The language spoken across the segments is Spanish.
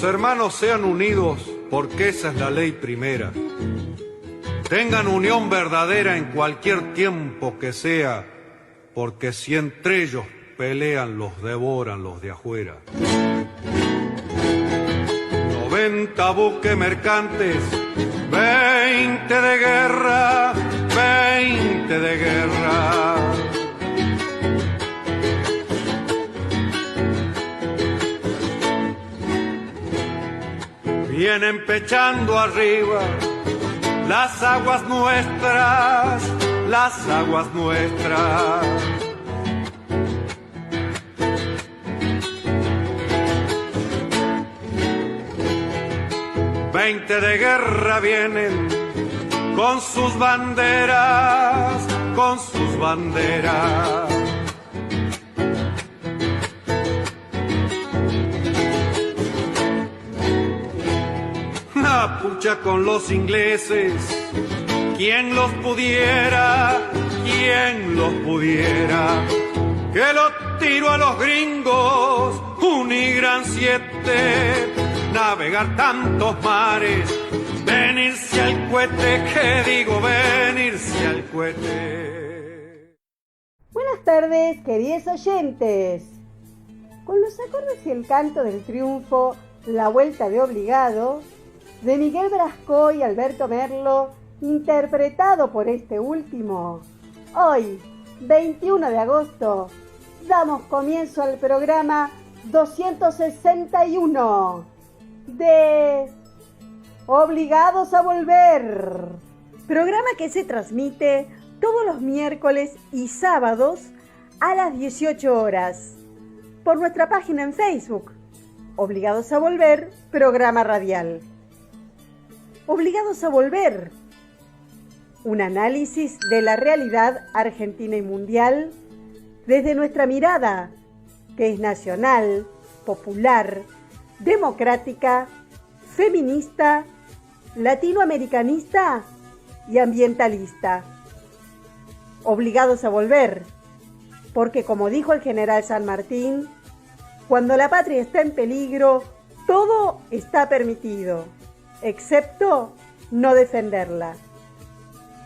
Los hermanos sean unidos porque esa es la ley primera. Tengan unión verdadera en cualquier tiempo que sea, porque si entre ellos pelean, los devoran los de afuera. 90 buques mercantes, 20 de guerra, 20 de guerra. Vienen pechando arriba las aguas nuestras, las aguas nuestras. Veinte de guerra vienen con sus banderas, con sus banderas. La pucha con los ingleses, ¿quién los pudiera? ¿Quién los pudiera? Que lo tiro a los gringos, Unigran 7, navegar tantos mares, venirse al cohete, que digo venirse al cohete. Buenas tardes, queridos oyentes. Con los acordes y el canto del triunfo, La Vuelta de Obligado, de Miguel Brasco y Alberto Merlo, interpretado por este último, hoy, 21 de agosto, damos comienzo al programa 261 de Obligados a Volver, programa que se transmite todos los miércoles y sábados a las 18 horas por nuestra página en Facebook, Obligados a Volver, programa radial. Obligados a Volver, un análisis de la realidad argentina y mundial desde nuestra mirada, que es nacional, popular, democrática, feminista, latinoamericanista y ambientalista. Obligados a volver, porque como dijo el general San Martín, cuando la patria está en peligro, todo está permitido, excepto no defenderla.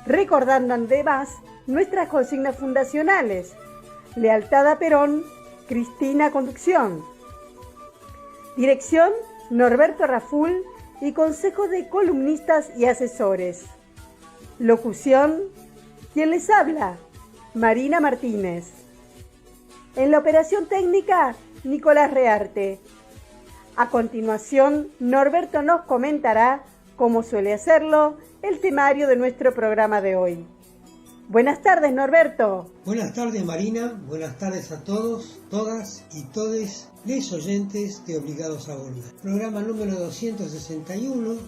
Recordando además nuestras consignas fundacionales: lealtad a Perón, Cristina Conducción. Dirección: Norberto Raful y consejo de columnistas y asesores. Locución: quien les habla, Marina Martínez. En la operación técnica, Nicolás Rearte. A continuación, Norberto nos comentará, como suele hacerlo, el temario de nuestro programa de hoy. Buenas tardes, Norberto. Buenas tardes, Marina. Buenas tardes a todos, todas y todes les oyentes de Obligados a Volver. Programa número 261,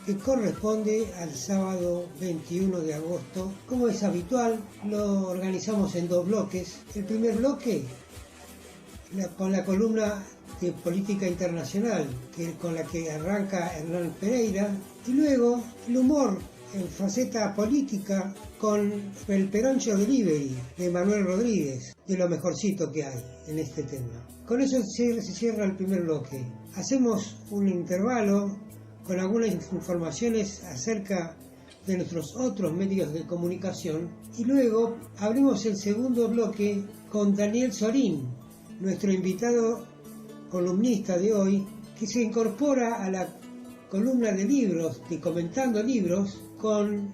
que corresponde al sábado 21 de agosto. Como es habitual, lo organizamos en dos bloques. El primer bloque, con la columna de política internacional, con la que arranca Hernán Pereira, y luego el humor en faceta política con el Peroncho Delivery de Manuel Rodríguez, de lo mejorcito que hay en este tema. Con eso se cierra el primer bloque. Hacemos un intervalo con algunas informaciones acerca de nuestros otros medios de comunicación y luego abrimos el segundo bloque con Daniel Sorín, nuestro invitado columnista de hoy, que se incorpora a la columna de libros, de Comentando Libros, con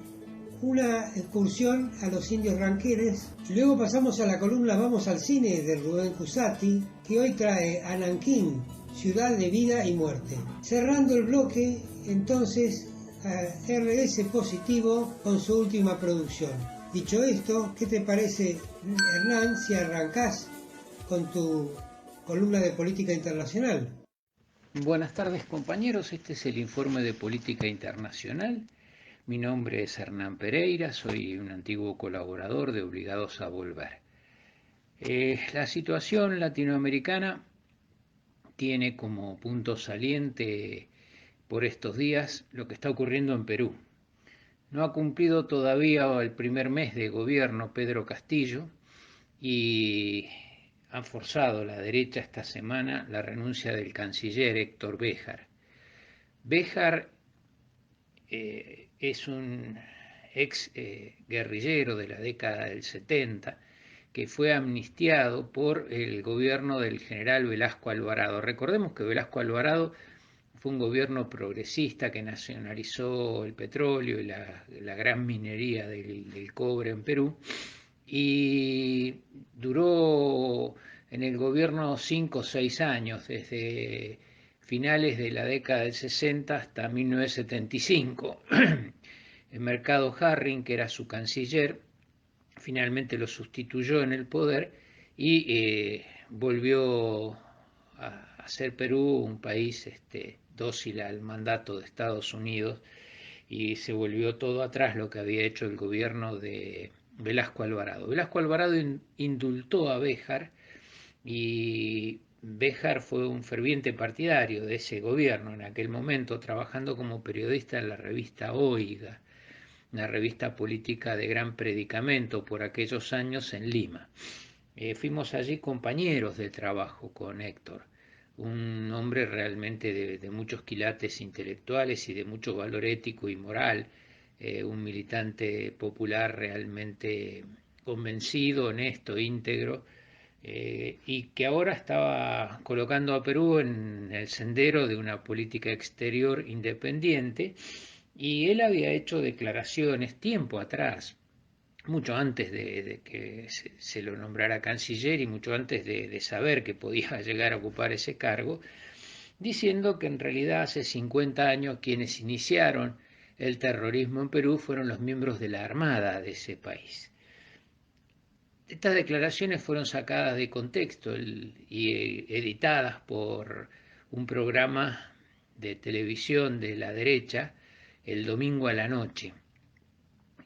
una excursión a los indios ranqueles. Luego pasamos a la columna Vamos al Cine de Rubén Cusati, que hoy trae a Nankín, ciudad de vida y muerte. Cerrando el bloque, entonces, a RS Positivo con su última producción. Dicho esto, ¿qué te parece, Hernán, si arrancás con tu columna de política internacional? Buenas tardes, compañeros. Este es el informe de política internacional. Mi nombre es Hernán Pereira, soy un antiguo colaborador de Obligados a Volver. La situación latinoamericana tiene como punto saliente por estos días lo que está ocurriendo en Perú. No ha cumplido todavía el primer mes de gobierno Pedro Castillo y ha forzado la derecha esta semana la renuncia del canciller Héctor Béjar. Béjar es un ex guerrillero de la década del 70 que fue amnistiado por el gobierno del general Velasco Alvarado. Recordemos que Velasco Alvarado fue un gobierno progresista que nacionalizó el petróleo y la gran minería del cobre en Perú, y duró en el gobierno 5 o 6 años, desde finales de la década del 60 hasta 1975. El Mercado Harring, que era su canciller, finalmente lo sustituyó en el poder y volvió a hacer Perú un país dócil al mandato de Estados Unidos, y se volvió todo atrás lo que había hecho el gobierno de Velasco Alvarado. Velasco Alvarado indultó a Béjar, y Béjar fue un ferviente partidario de ese gobierno en aquel momento, trabajando como periodista en la revista Oiga, una revista política de gran predicamento por aquellos años en Lima. Fuimos allí compañeros de trabajo con Héctor, un hombre realmente de muchos quilates intelectuales y de mucho valor ético y moral, un militante popular realmente convencido, honesto, íntegro, y que ahora estaba colocando a Perú en el sendero de una política exterior independiente. Y él había hecho declaraciones tiempo atrás, mucho antes de que se lo nombrara canciller y mucho antes de saber que podía llegar a ocupar ese cargo, diciendo que en realidad hace 50 años quienes iniciaron el terrorismo en Perú fueron los miembros de la Armada de ese país. Estas declaraciones fueron sacadas de contexto y editadas por un programa de televisión de la derecha el domingo a la noche,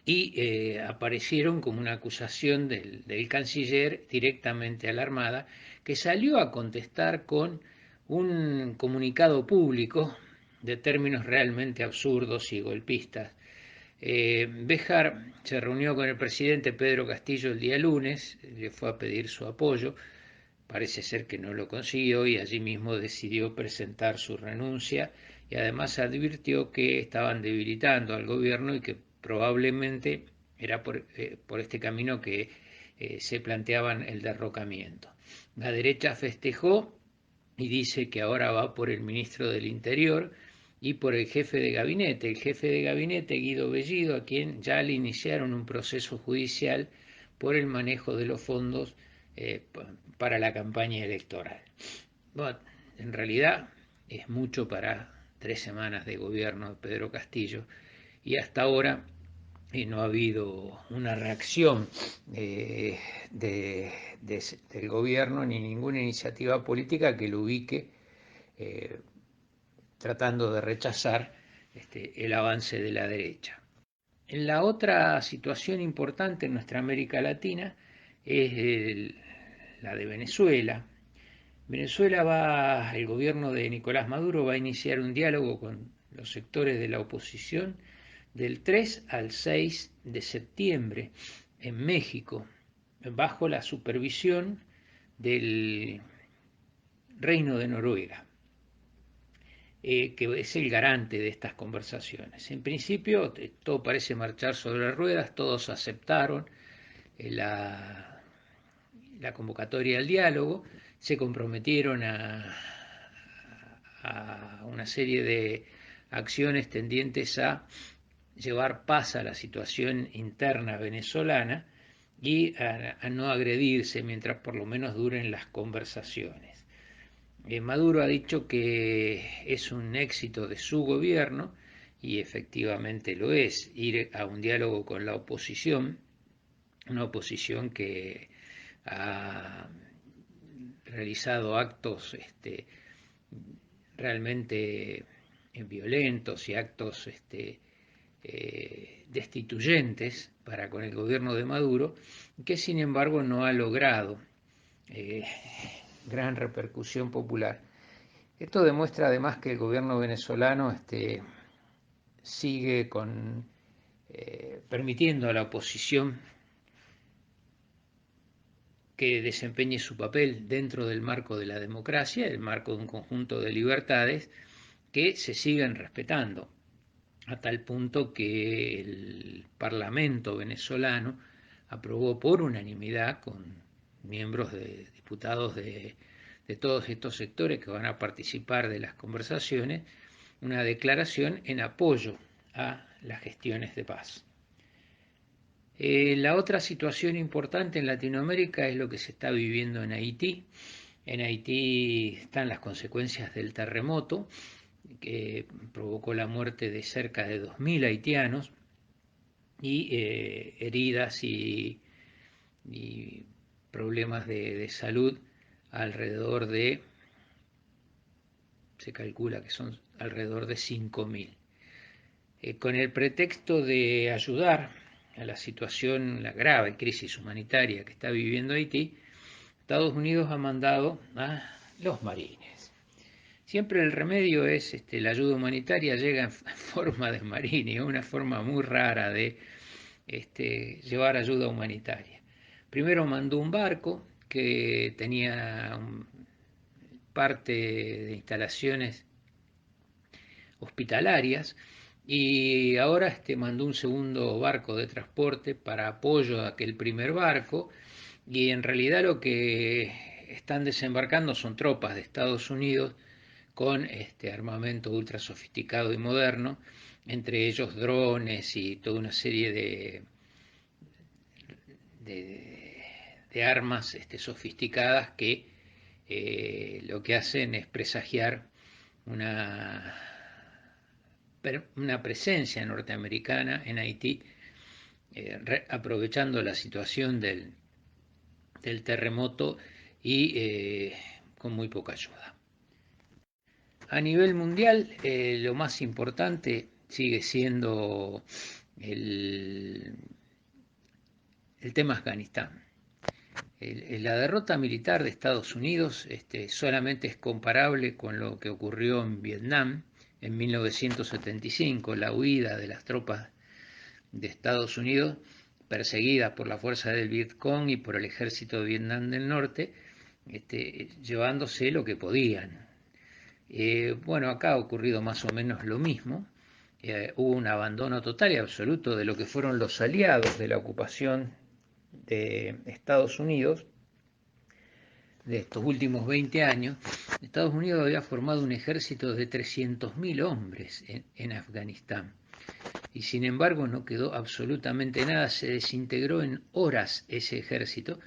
y aparecieron como una acusación del canciller directamente a la Armada, que salió a contestar con un comunicado público de términos realmente absurdos y golpistas. Béjar se reunió con el presidente Pedro Castillo el día lunes, le fue a pedir su apoyo, parece ser que no lo consiguió, y allí mismo decidió presentar su renuncia, y además advirtió que estaban debilitando al gobierno y que probablemente era por este camino que se planteaban el derrocamiento. La derecha festejó y dice que ahora va por el ministro del Interior y por el jefe de gabinete. El jefe de gabinete, Guido Bellido, a quien ya le iniciaron un proceso judicial por el manejo de los fondos para la campaña electoral. Bueno, en realidad es mucho para 3 semanas de gobierno de Pedro Castillo, y hasta ahora no ha habido una reacción del gobierno ni ninguna iniciativa política que lo ubique tratando de rechazar el avance de la derecha. La otra situación importante en nuestra América Latina es la de Venezuela. El gobierno de Nicolás Maduro va a iniciar un diálogo con los sectores de la oposición del 3 al 6 de septiembre en México, bajo la supervisión del Reino de Noruega, que es el garante de estas conversaciones. En principio todo parece marchar sobre ruedas, todos aceptaron la convocatoria al diálogo, se comprometieron a una serie de acciones tendientes a llevar paz a la situación interna venezolana y a no agredirse mientras por lo menos duren las conversaciones. Maduro ha dicho que es un éxito de su gobierno, y efectivamente lo es, ir a un diálogo con la oposición, una oposición que ha realizado actos realmente violentos y actos destituyentes para con el gobierno de Maduro, que sin embargo no ha logrado gran repercusión popular. Esto demuestra además que el gobierno venezolano sigue permitiendo a la oposición que desempeñe su papel dentro del marco de la democracia, el marco de un conjunto de libertades, que se siguen respetando, a tal punto que el Parlamento venezolano aprobó por unanimidad, con miembros diputados de todos estos sectores que van a participar de las conversaciones, una declaración en apoyo a las gestiones de paz. La otra situación importante en Latinoamérica es lo que se está viviendo en Haití. En Haití están las consecuencias del terremoto que provocó la muerte de cerca de 2.000 haitianos y heridas y problemas de salud alrededor de, se calcula que son alrededor de 5.000. Con el pretexto de ayudar a la situación, la grave crisis humanitaria que está viviendo Haití, Estados Unidos ha mandado a los marines. Siempre el remedio es, la ayuda humanitaria llega en forma de marines, una forma muy rara de llevar ayuda humanitaria. Primero mandó un barco que tenía parte de instalaciones hospitalarias y ahora mandó un segundo barco de transporte para apoyo a aquel primer barco, y en realidad lo que están desembarcando son tropas de Estados Unidos con armamento ultra sofisticado y moderno, entre ellos drones y toda una serie de armas sofisticadas que lo que hacen es presagiar una presencia norteamericana en Haití, aprovechando la situación del terremoto y con muy poca ayuda. A nivel mundial, lo más importante sigue siendo el tema Afganistán. La derrota militar de Estados Unidos solamente es comparable con lo que ocurrió en Vietnam en 1975, la huida de las tropas de Estados Unidos perseguidas por la fuerza del Vietcong y por el ejército de Vietnam del Norte, llevándose lo que podían. Bueno, acá ha ocurrido más o menos lo mismo. Hubo un abandono total y absoluto de lo que fueron los aliados de la ocupación de Estados Unidos de estos últimos 20 años. Estados Unidos había formado un ejército de 300.000 hombres en Afganistán y sin embargo no quedó absolutamente nada, se desintegró en horas ese ejército,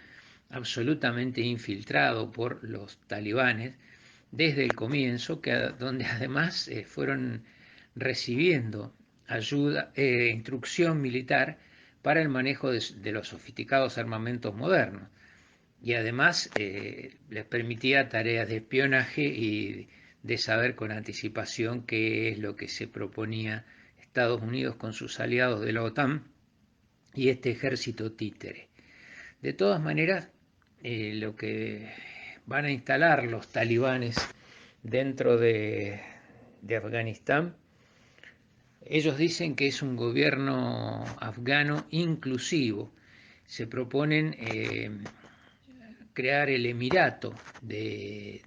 absolutamente infiltrado por los talibanes desde el comienzo, donde además fueron recibiendo ayuda, instrucción militar para el manejo de los sofisticados armamentos modernos, y además les permitía tareas de espionaje y de saber con anticipación qué es lo que se proponía Estados Unidos con sus aliados de la OTAN y este ejército títere. De todas maneras, lo que van a instalar los talibanes dentro de Afganistán, ellos dicen que es un gobierno afgano inclusivo. Se proponen crear el Emirato de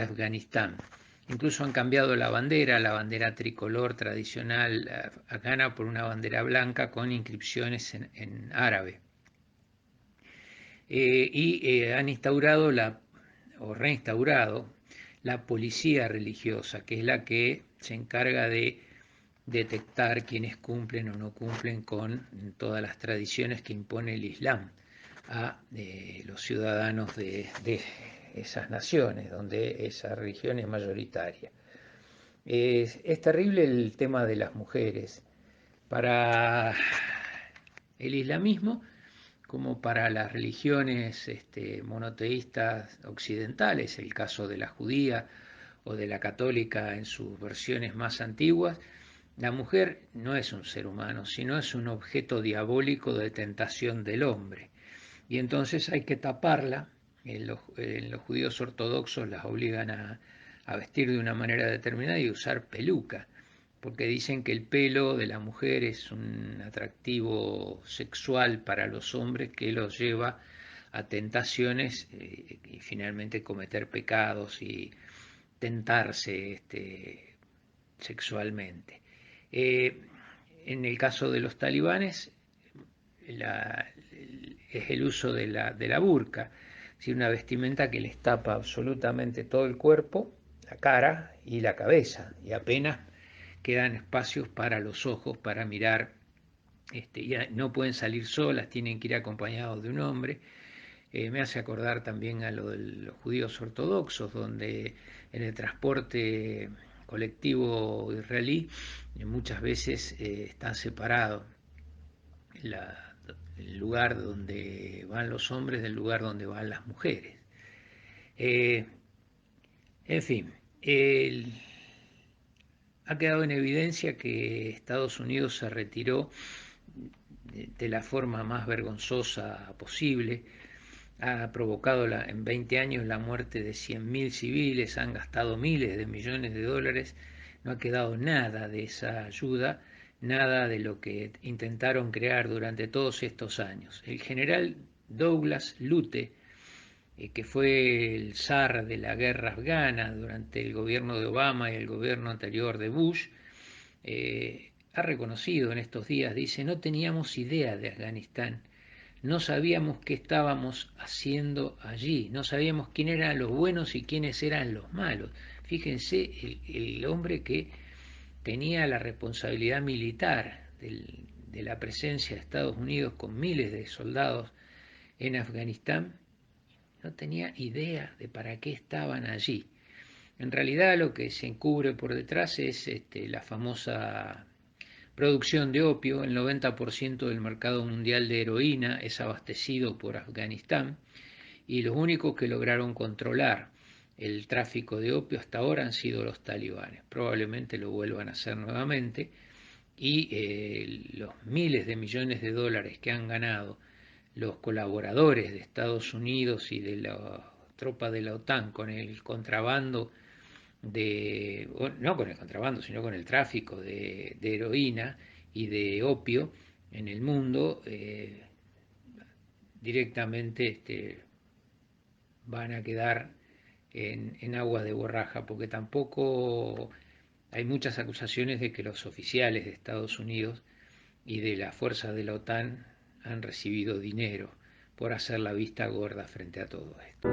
Afganistán. Incluso han cambiado la bandera tricolor tradicional afgana por una bandera blanca con inscripciones en árabe. Han instaurado o reinstaurado la policía religiosa, que es la que se encarga de detectar quienes cumplen o no cumplen con todas las tradiciones que impone el Islam a los ciudadanos de esas naciones, donde esa religión es mayoritaria. Es terrible el tema de las mujeres. Para el islamismo, como para las religiones monoteístas occidentales, el caso de la judía o de la católica en sus versiones más antiguas, la mujer no es un ser humano, sino es un objeto diabólico de tentación del hombre. Y entonces hay que taparla. En los judíos ortodoxos las obligan a vestir de una manera determinada y usar peluca, porque dicen que el pelo de la mujer es un atractivo sexual para los hombres que los lleva a tentaciones y finalmente cometer pecados y tentarse sexualmente. En el caso de los talibanes, es el uso de la burka, es decir, una vestimenta que les tapa absolutamente todo el cuerpo, la cara y la cabeza, y apenas quedan espacios para los ojos para mirar. No pueden salir solas, tienen que ir acompañados de un hombre. Me hace acordar también a lo de los judíos ortodoxos, donde en el transporte colectivo israelí muchas veces están separados el lugar donde van los hombres del lugar donde van las mujeres. En fin, ha quedado en evidencia que Estados Unidos se retiró de la forma más vergonzosa posible. Ha provocado en 20 años la muerte de 100.000 civiles, han gastado miles de millones de dólares, no ha quedado nada de esa ayuda, nada de lo que intentaron crear durante todos estos años. El general Douglas Lute, que fue el zar de la guerra afgana durante el gobierno de Obama y el gobierno anterior de Bush, ha reconocido en estos días, dice: no teníamos idea de Afganistán, no sabíamos qué estábamos haciendo allí, no sabíamos quién eran los buenos y quiénes eran los malos. Fíjense, el hombre que tenía la responsabilidad militar de la presencia de Estados Unidos con miles de soldados en Afganistán, no tenía idea de para qué estaban allí. En realidad lo que se encubre por detrás es la famosa producción de opio. El 90% del mercado mundial de heroína es abastecido por Afganistán, y los únicos que lograron controlar el tráfico de opio hasta ahora han sido los talibanes. Probablemente lo vuelvan a hacer nuevamente, y los miles de millones de dólares que han ganado los colaboradores de Estados Unidos y de la tropa de la OTAN con el contrabando no con el contrabando, sino con el tráfico de heroína y de opio en el mundo, directamente van a quedar en aguas de borraja, porque tampoco hay muchas acusaciones de que los oficiales de Estados Unidos y de las fuerzas de la OTAN han recibido dinero por hacer la vista gorda frente a todo esto.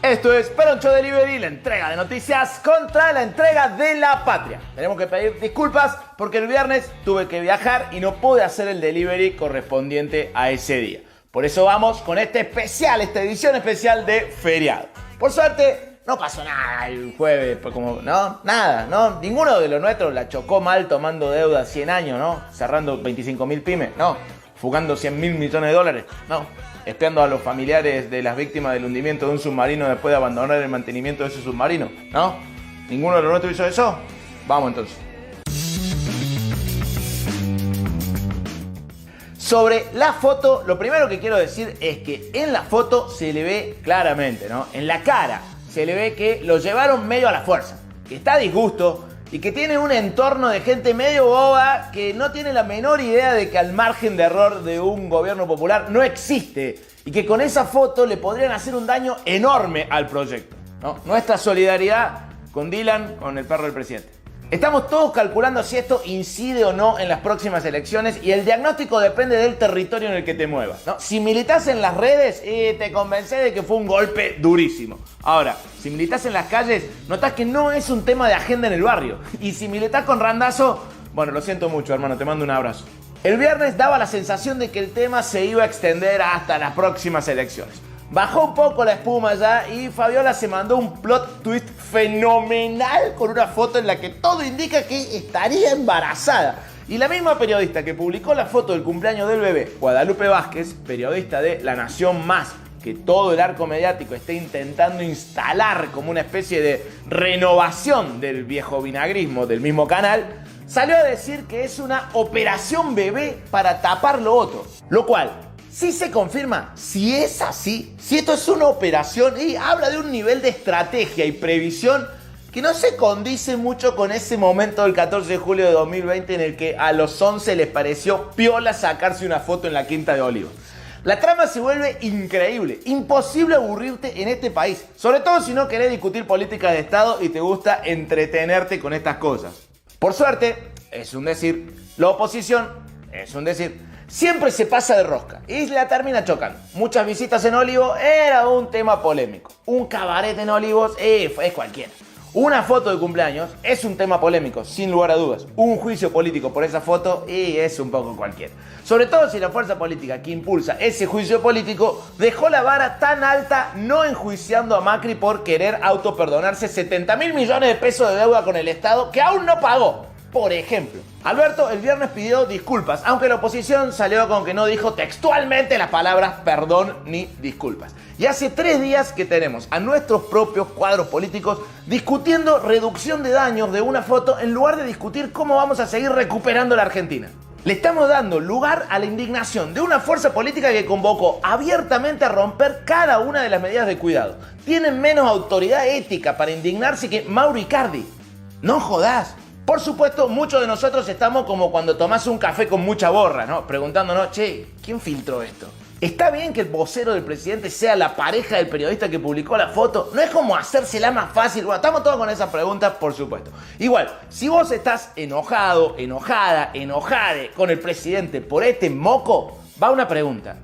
Esto es Peroncho Delivery, la entrega de noticias contra la entrega de la patria. Tenemos que pedir disculpas porque el viernes tuve que viajar y no pude hacer el delivery correspondiente a ese día. Por eso vamos con esta edición especial de feriado. Por suerte, no pasó nada el jueves, pues nada, ninguno de los nuestros la chocó mal tomando deuda 100 años, ¿no? Cerrando 25.000 pymes, no. Fugando 100.000 millones de dólares, no. Espiando a los familiares de las víctimas del hundimiento de un submarino después de abandonar el mantenimiento de ese submarino, ¿no? ¿Ninguno de los nuestros hizo eso? Vamos entonces. Sobre la foto, lo primero que quiero decir es que en la foto se le ve claramente, ¿no? En la cara se le ve que lo llevaron medio a la fuerza, que está a disgusto y que tiene un entorno de gente medio boba que no tiene la menor idea de que al margen de error de un gobierno popular no existe, y que con esa foto le podrían hacer un daño enorme al proyecto, ¿no? Nuestra solidaridad con Dylan, con el perro del presidente. Estamos todos calculando si esto incide o no en las próximas elecciones, y el diagnóstico depende del territorio en el que te muevas, ¿no? Si militás en las redes, te convencés de que fue un golpe durísimo. Ahora, si militás en las calles, notás que no es un tema de agenda en el barrio. Y si militás con Randazo, bueno, lo siento mucho, hermano, te mando un abrazo. El viernes daba la sensación de que el tema se iba a extender hasta las próximas elecciones. Bajó un poco la espuma ya y Fabiola se mandó un plot twist fenomenal con una foto en la que todo indica que estaría embarazada. Y la misma periodista que publicó la foto del cumpleaños del bebé, Guadalupe Vázquez, periodista de La Nación Más, que todo el arco mediático está intentando instalar como una especie de renovación del viejo vinagrismo del mismo canal, salió a decir que es una operación bebé para tapar lo otro. Lo cual, si se confirma, si es así, si esto es una operación, y habla de un nivel de estrategia y previsión que no se condice mucho con ese momento del 14 de julio de 2020 en el que a los 11 les pareció piola sacarse una foto en la Quinta de Olivos. La trama se vuelve increíble, imposible aburrirte en este país, sobre todo si no querés discutir política de Estado y te gusta entretenerte con estas cosas. Por suerte, es un decir, la oposición, es un decir, siempre se pasa de rosca y la termina chocando. Muchas visitas en Olivos era un tema polémico, un cabaret en Olivos es cualquiera. Una foto de cumpleaños es un tema polémico, sin lugar a dudas. Un juicio político por esa foto y es un poco cualquiera. Sobre todo si la fuerza política que impulsa ese juicio político dejó la vara tan alta no enjuiciando a Macri por querer autoperdonarse 70.000 millones de pesos de deuda con el Estado que aún no pagó. Por ejemplo, Alberto el viernes pidió disculpas, aunque la oposición salió con que no dijo textualmente las palabras perdón ni disculpas. Y hace 3 días que tenemos a nuestros propios cuadros políticos discutiendo reducción de daños de una foto en lugar de discutir cómo vamos a seguir recuperando la Argentina. Le estamos dando lugar a la indignación de una fuerza política que convocó abiertamente a romper cada una de las medidas de cuidado. Tienen menos autoridad ética para indignarse que Mauro Icardi. No jodás. Por supuesto, muchos de nosotros estamos como cuando tomás un café con mucha borra, ¿no? Preguntándonos, che, ¿quién filtró esto? ¿Está bien que el vocero del presidente sea la pareja del periodista que publicó la foto? ¿No es como hacérsela más fácil? Bueno, estamos todos con esa pregunta, por supuesto. Igual, si vos estás enojado, enojade con el presidente por este moco, va una pregunta.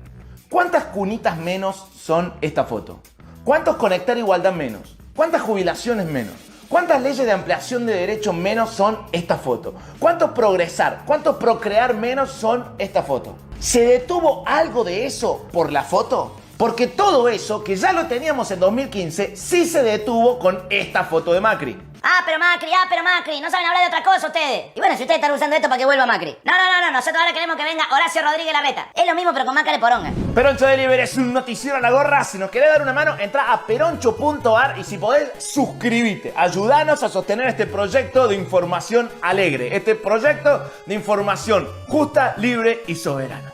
¿Cuántas cunitas menos son esta foto? ¿Cuántos conectar igualdad menos? ¿Cuántas jubilaciones menos? ¿Cuántas leyes de ampliación de derechos menos son esta foto? ¿Cuántos progresar? ¿Cuántos procrear menos son esta foto? ¿Se detuvo algo de eso por la foto? Porque todo eso, que ya lo teníamos en 2015, sí se detuvo con esta foto de Macri. Pero Macri, no saben hablar de otra cosa ustedes. Y bueno, si ustedes están usando esto para que vuelva Macri. No, nosotros ahora queremos que venga Horacio Rodríguez Larreta. Es lo mismo pero con Maca de poronga. Peroncho Delivery es un noticiero a la gorra. Si nos querés dar una mano, entra a peroncho.ar y si podés, suscribite. Ayúdanos a sostener este proyecto de información alegre. Este proyecto de información justa, libre y soberana.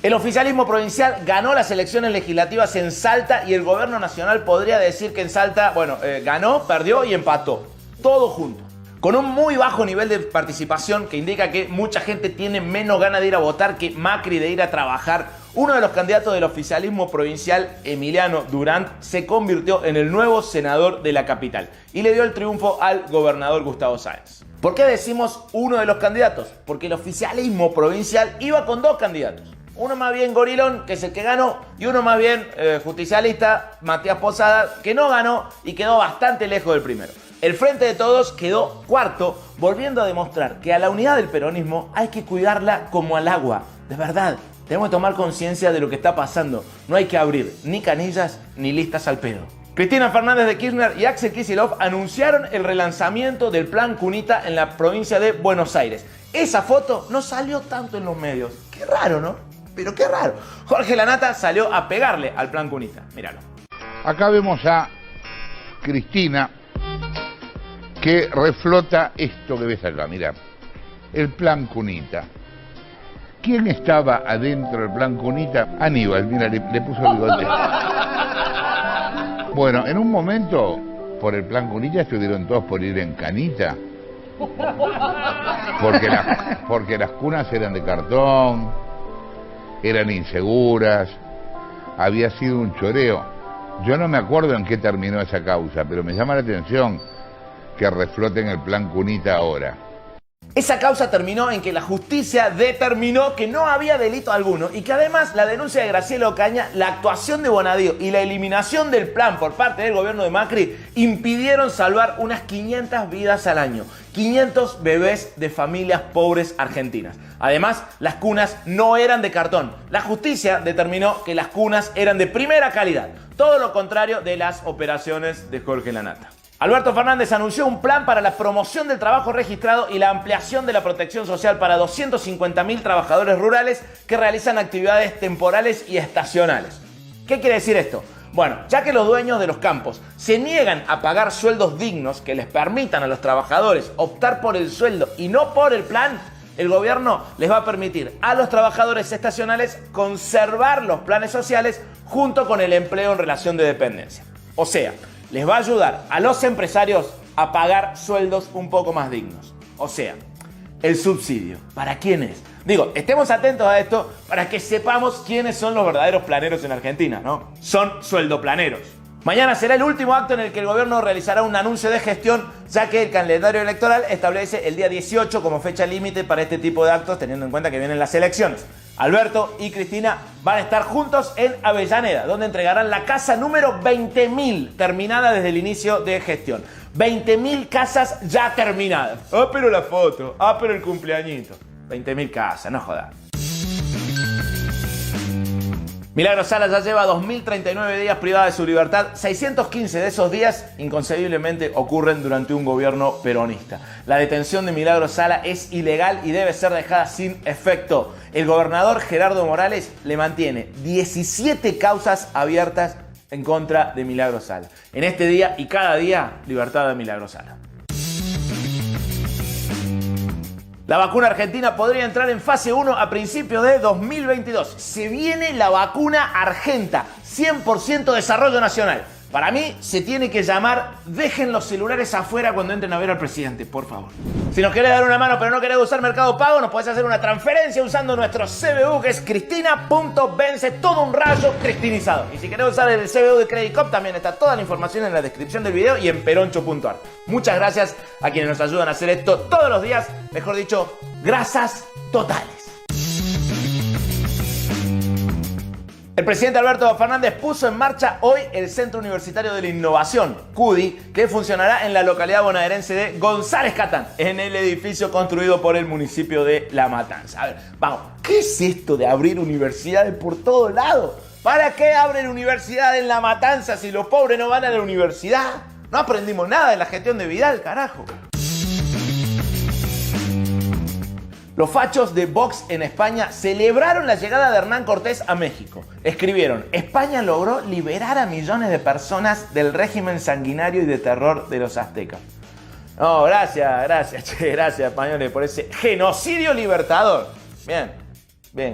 El oficialismo provincial ganó las elecciones legislativas en Salta y el gobierno nacional podría decir que en Salta, ganó, perdió y empató. Todo junto. Con un muy bajo nivel de participación que indica que mucha gente tiene menos ganas de ir a votar que Macri de ir a trabajar, uno de los candidatos del oficialismo provincial, Emiliano Durant, se convirtió en el nuevo senador de la capital y le dio el triunfo al gobernador Gustavo Sáenz. ¿Por qué decimos uno de los candidatos? Porque el oficialismo provincial iba con 2 candidatos. Uno más bien gorilón, que es el que ganó, y uno más bien justicialista, Matías Posada, que no ganó y quedó bastante lejos del primero. El Frente de Todos quedó cuarto, volviendo a demostrar que a la unidad del peronismo hay que cuidarla como al agua. De verdad, tenemos que tomar conciencia de lo que está pasando. No hay que abrir ni canillas ni listas al pedo. Cristina Fernández de Kirchner y Axel Kicillof anunciaron el relanzamiento del Plan Cunita en la provincia de Buenos Aires. Esa foto no salió tanto en los medios. Qué raro, ¿no? Pero qué raro. Jorge Lanata salió a pegarle al Plan Cunita. Míralo. Acá vemos a Cristina que reflota esto que ves acá, mirá. El Plan Cunita. ¿Quién estaba adentro del Plan Cunita? Aníbal, mira, le puso el bigote. Bueno, en un momento, por el Plan Cunita estuvieron todos por ir en canita. Porque las cunas eran de cartón. Eran inseguras, había sido un choreo. Yo no me acuerdo en qué terminó esa causa, pero me llama la atención que refloten el Plan Cunita ahora. Esa causa terminó en que la justicia determinó que no había delito alguno y que además la denuncia de Graciela Ocaña, la actuación de Bonadío y la eliminación del plan por parte del gobierno de Macri impidieron salvar unas 500 vidas al año, 500 bebés de familias pobres argentinas. Además, las cunas no eran de cartón. La justicia determinó que las cunas eran de primera calidad, todo lo contrario de las operaciones de Jorge Lanata. Alberto Fernández anunció un plan para la promoción del trabajo registrado y la ampliación de la protección social para 250.000 trabajadores rurales que realizan actividades temporales y estacionales. ¿Qué quiere decir esto? Bueno, ya que los dueños de los campos se niegan a pagar sueldos dignos que les permitan a los trabajadores optar por el sueldo y no por el plan, el gobierno les va a permitir a los trabajadores estacionales conservar los planes sociales junto con el empleo en relación de dependencia. O sea, les va a ayudar a los empresarios a pagar sueldos un poco más dignos. O sea, el subsidio. ¿Para quién es? Digo, estemos atentos a esto para que sepamos quiénes son los verdaderos planeros en Argentina, ¿no? Son sueldoplaneros. Mañana será el último acto en el que el gobierno realizará un anuncio de gestión, ya que el calendario electoral establece el día 18 como fecha límite para este tipo de actos, teniendo en cuenta que vienen las elecciones. Alberto y Cristina van a estar juntos en Avellaneda, donde entregarán la casa número 20.000, terminada desde el inicio de gestión. 20.000 casas ya terminadas. Ah, pero la foto. Ah, pero el cumpleañito. 20.000 casas, no jodas. Milagros Sala ya lleva 2.039 días privada de su libertad. 615 de esos días, inconcebiblemente, ocurren durante un gobierno peronista. La detención de Milagros Sala es ilegal y debe ser dejada sin efecto. El gobernador Gerardo Morales le mantiene 17 causas abiertas en contra de Milagros Sala. En este día y cada día, libertad de Milagros Sala. La vacuna argentina podría entrar en fase 1 a principios de 2022. Se viene la vacuna argenta, 100% desarrollo nacional. Para mí se tiene que llamar dejen los celulares afuera cuando entren a ver al presidente, por favor. Si nos querés dar una mano pero no querés usar Mercado Pago, nos podés hacer una transferencia usando nuestro CBU, que es cristina.vence, todo un rayo cristinizado. Y si querés usar el CBU de Credit Cop, también está toda la información en la descripción del video y en peroncho.ar. Muchas gracias a quienes nos ayudan a hacer esto todos los días, mejor dicho, grasas totales. El presidente Alberto Fernández puso en marcha hoy el Centro Universitario de la Innovación, CUDI, que funcionará en la localidad bonaerense de González Catán, en el edificio construido por el municipio de La Matanza. A ver, vamos, ¿qué es esto de abrir universidades por todo lado? ¿Para qué abren universidad en La Matanza si los pobres no van a la universidad? No aprendimos nada de la gestión de Vidal, carajo. Los fachos de Vox en España celebraron la llegada de Hernán Cortés a México. Escribieron: España logró liberar a millones de personas del régimen sanguinario y de terror de los aztecas. No, gracias, españoles, por ese genocidio libertador. Bien,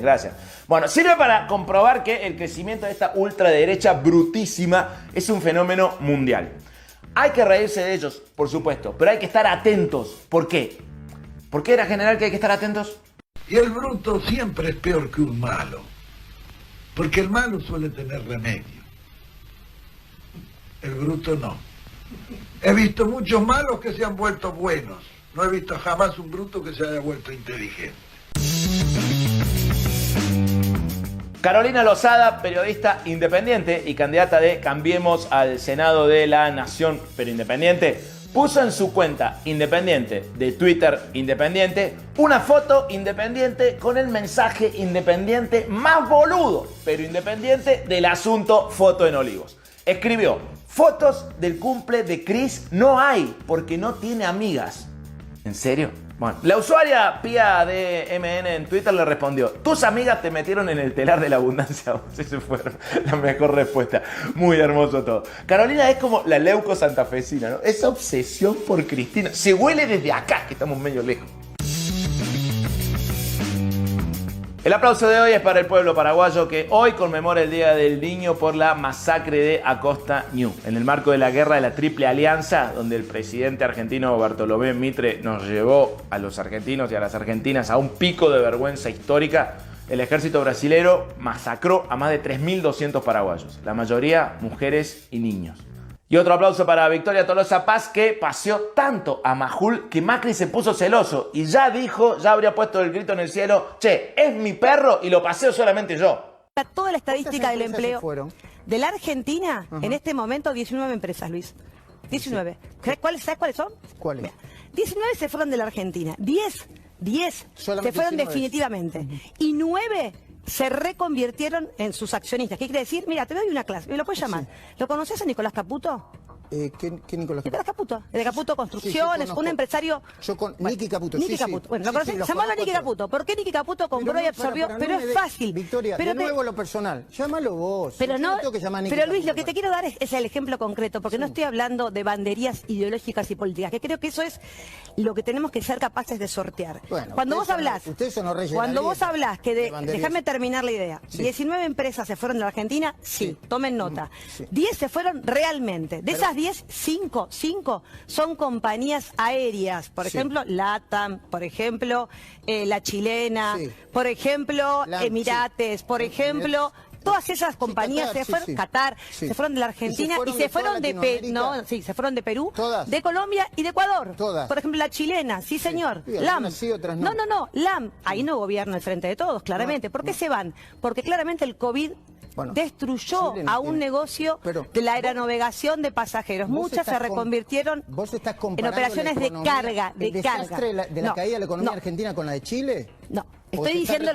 gracias. Bueno, sirve para comprobar que el crecimiento de esta ultraderecha brutísima es un fenómeno mundial. Hay que reírse de ellos, por supuesto, pero hay que estar atentos. ¿Por qué? ¿Por qué era general que hay que estar atentos? Y el bruto siempre es peor que un malo, porque el malo suele tener remedio. El bruto no. He visto muchos malos que se han vuelto buenos. No he visto jamás un bruto que se haya vuelto inteligente. Carolina Lozada, periodista independiente y candidata de Cambiemos al Senado de la Nación, pero independiente, puso en su cuenta independiente de Twitter independiente una foto independiente con el mensaje independiente más boludo, pero independiente, del asunto Foto en Olivos. Escribió: fotos del cumple de Cris no hay porque no tiene amigas. ¿En serio? Bueno, la usuaria Pia de MN en Twitter le respondió: tus amigas te metieron en el telar de la abundancia. Esa fue la mejor respuesta. Muy hermoso todo. Carolina es como la leuco santafesina, ¿no? Esa obsesión por Cristina. Se huele desde acá, que estamos medio lejos. El aplauso de hoy es para el pueblo paraguayo, que hoy conmemora el Día del Niño por la masacre de Acosta Ñu, en el marco de la guerra de la Triple Alianza, donde el presidente argentino Bartolomé Mitre nos llevó a los argentinos y a las argentinas a un pico de vergüenza histórica. El ejército brasilero masacró a más de 3.200 paraguayos, la mayoría mujeres y niños. Y otro aplauso para Victoria Tolosa Paz, que paseó tanto a Majul que Macri se puso celoso y ya habría puesto el grito en el cielo: che, es mi perro y lo paseo solamente yo. Toda la estadística del empleo de la Argentina, en este momento 19 empresas, Luis. 19. ¿Sabes cuáles son? ¿Cuáles? 19 se fueron de la Argentina. 10 se fueron 19. Definitivamente. Y 9 se reconvirtieron en sus accionistas. ¿Qué quiere decir? Mira, te doy una clase, me lo puedes llamar. Sí. ¿Lo conoces a Nicolás Caputo? ¿Qué Nicolás? Nicolás Caputo. El de Caputo Construcciones, un empresario... Yo con Nicky Caputo, Nicky Caputo. Bueno, ¿lo conocés? Llamalo a Nicky Caputo. ¿Por qué Nicky Caputo compró y absorbió? Pero es fácil. Victoria, de nuevo lo personal. Llámalo vos. Pero no, tengo que llamar a Nicky pero Luis, Caputo lo que te quiero dar es el ejemplo concreto, porque no estoy hablando de banderías ideológicas y políticas, que creo que eso es lo que tenemos que ser capaces de sortear. Bueno, cuando vos hablás, déjame terminar la idea. 19 empresas se fueron de la Argentina, sí, tomen nota. 10 se fueron realmente. De esas 10, 5 son compañías aéreas. Por ejemplo, LATAM, por ejemplo, La Chilena, por ejemplo, Emirates, por ejemplo... Todas esas compañías se fueron, Qatar, se fueron de la Argentina y se fueron de Perú, de Colombia y de Ecuador. Por ejemplo, la chilena, sí señor, LAM. No, LAM, ahí no gobierna el Frente de Todos, claramente. ¿Por qué se van? Porque claramente el COVID destruyó a un negocio de la aeronavegación de pasajeros. Muchas se reconvirtieron en operaciones de carga. ¿El desastre de la caída de la economía argentina con la de Chile? No. Estoy diciendo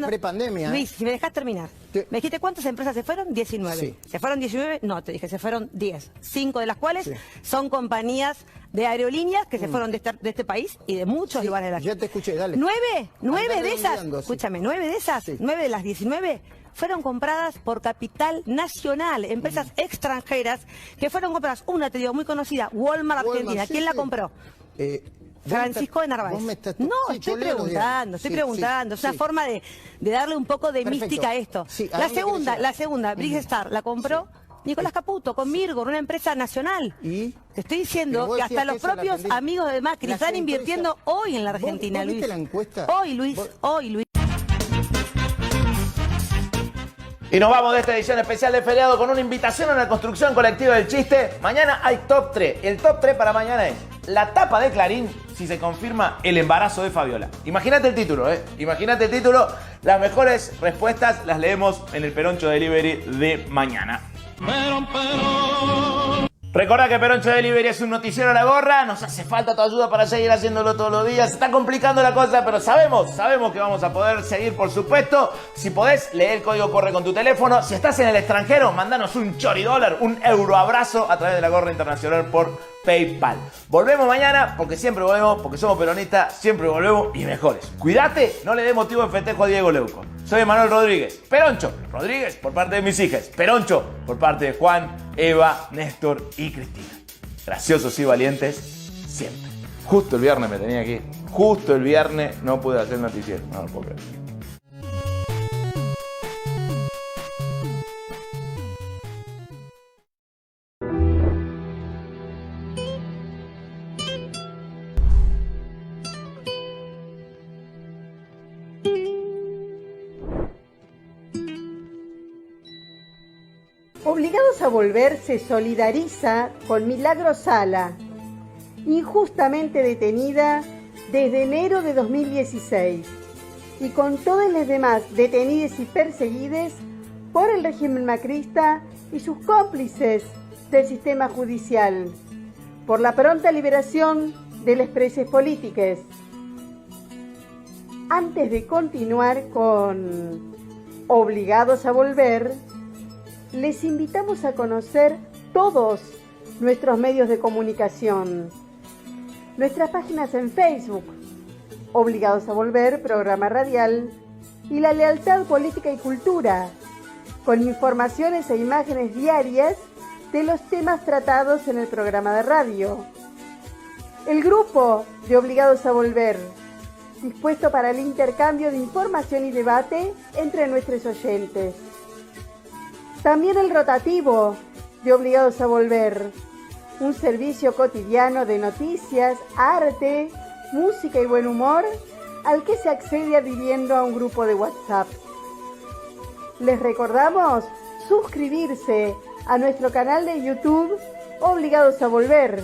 pre-pandemia. Luis, si me dejas terminar. ¿Me dijiste cuántas empresas se fueron? 19. Sí. ¿Se fueron 19? No, te dije, se fueron 10. 5 de las cuales son compañías de aerolíneas que se fueron de este país y de muchos lugares de la Argentina. Ya te escuché, dale. 9 de esas, escúchame, 9 de esas, 9 de las 19 fueron compradas por capital nacional, empresas extranjeras que fueron compradas. Una, te digo, muy conocida, Walmart Argentina. ¿Quién la compró? Francisco de Narváez. No, estoy preguntando. Es una forma de darle un poco de mística a esto. La segunda, Brigstar, la compró Nicolás Caputo con Mirgor, una empresa nacional. ¿Y? Te estoy diciendo que hasta los propios amigos de Macri están invirtiendo hoy en la Argentina, Luis. ¿Viste la encuesta? Hoy, Luis. Y nos vamos de esta edición especial de feriado con una invitación a una construcción colectiva del chiste. Mañana hay top 3. El top 3 para mañana es la tapa de Clarín si se confirma el embarazo de Fabiola. Imagínate el título, Imagínate el título. Las mejores respuestas las leemos en el Peroncho Delivery de mañana. Recordá que Peroncho Delivery es un noticiero a la gorra. Nos hace falta tu ayuda para seguir haciéndolo todos los días. Se está complicando la cosa, pero sabemos que vamos a poder seguir, por supuesto. Si podés, lee el código corre con tu teléfono. Si estás en el extranjero, mandanos un choridólar, un euroabrazo a través de la gorra internacional por PayPal. Volvemos mañana, porque siempre volvemos, porque somos peronistas, siempre volvemos y mejores. Cuídate, no le dé motivo de festejo a Diego Leuco. Soy Manuel Rodríguez, Peroncho Rodríguez por parte de mis hijas, Peroncho por parte de Juan, Eva, Néstor y Cristina. Graciosos y valientes siempre. Justo el viernes me tenía aquí. Justo el viernes no pude hacer noticiero. No lo puedo creer. Obligados a Volver se solidariza con Milagros Sala, injustamente detenida desde enero de 2016, y con todos los demás detenidos y perseguidos por el régimen macrista y sus cómplices del sistema judicial, por la pronta liberación de los presos políticos. Antes de continuar con Obligados a Volver, les invitamos a conocer todos nuestros medios de comunicación. Nuestras páginas en Facebook, Obligados a Volver, programa radial, y La Lealtad Política y Cultura, con informaciones e imágenes diarias de los temas tratados en el programa de radio. El grupo de Obligados a Volver, dispuesto para el intercambio de información y debate entre nuestros oyentes. También el rotativo de Obligados a Volver, un servicio cotidiano de noticias, arte, música y buen humor al que se accede adhiriendo a un grupo de WhatsApp. Les recordamos suscribirse a nuestro canal de YouTube Obligados a Volver,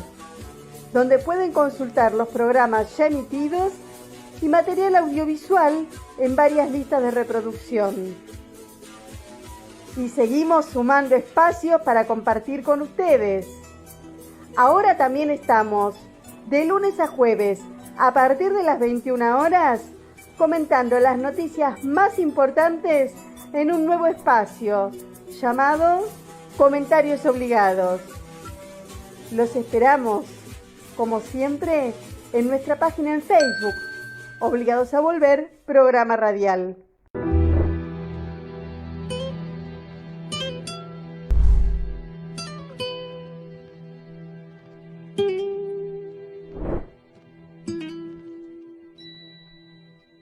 donde pueden consultar los programas ya emitidos y material audiovisual en varias listas de reproducción. Y seguimos sumando espacios para compartir con ustedes. Ahora también estamos de lunes a jueves a partir de las 21 horas comentando las noticias más importantes en un nuevo espacio llamado Comentarios Obligados. Los esperamos, como siempre, en nuestra página en Facebook, Obligados a Volver, programa radial.